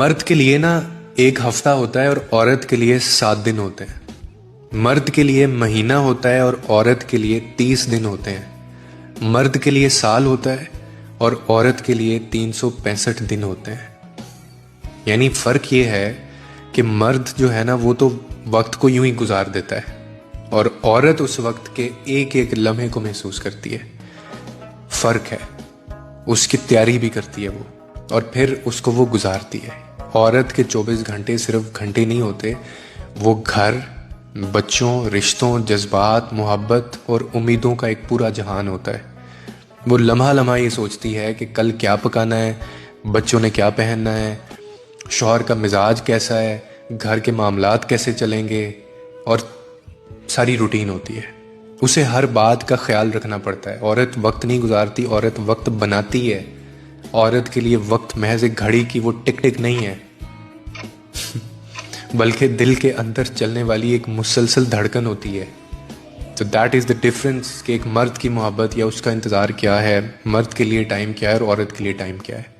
مرد کے لیے نا ایک ہفتہ ہوتا ہے اور عورت کے لیے 7 دن ہوتے ہیں. مرد کے لیے مہینہ ہوتا ہے اور عورت کے لیے 30 دن ہوتے ہیں. مرد کے لیے سال ہوتا ہے اور عورت کے لیے 365 دن ہوتے ہیں. یعنی فرق یہ ہے کہ مرد جو ہے نا وہ تو وقت کو یوں ہی گزار دیتا ہے اور عورت اس وقت کے ایک ایک لمحے کو محسوس کرتی ہے. فرق ہے. اس کی تیاری بھی کرتی ہے وہ اور پھر اس کو وہ گزارتی ہے. عورت کے 24 گھنٹے صرف گھنٹے نہیں ہوتے، وہ گھر، بچوں، رشتوں، جذبات، محبت اور امیدوں کا ایک پورا جہان ہوتا ہے. وہ لمحہ لمحہ یہ سوچتی ہے کہ کل کیا پکانا ہے، بچوں نے کیا پہننا ہے، شوہر کا مزاج کیسا ہے، گھر کے معاملات کیسے چلیں گے، اور ساری روٹین ہوتی ہے. اسے ہر بات کا خیال رکھنا پڑتا ہے. عورت وقت نہیں گزارتی، عورت وقت بناتی ہے. عورت کے لیے وقت محض ایک گھڑی کی وہ ٹک ٹک نہیں ہے بلکہ دل کے اندر چلنے والی ایک مسلسل دھڑکن ہوتی ہے. تو دیٹ از دا ڈفرنس کہ ایک مرد کی محبت یا اس کا انتظار کیا ہے، مرد کے لیے ٹائم کیا ہے اور عورت کے لیے ٹائم کیا ہے.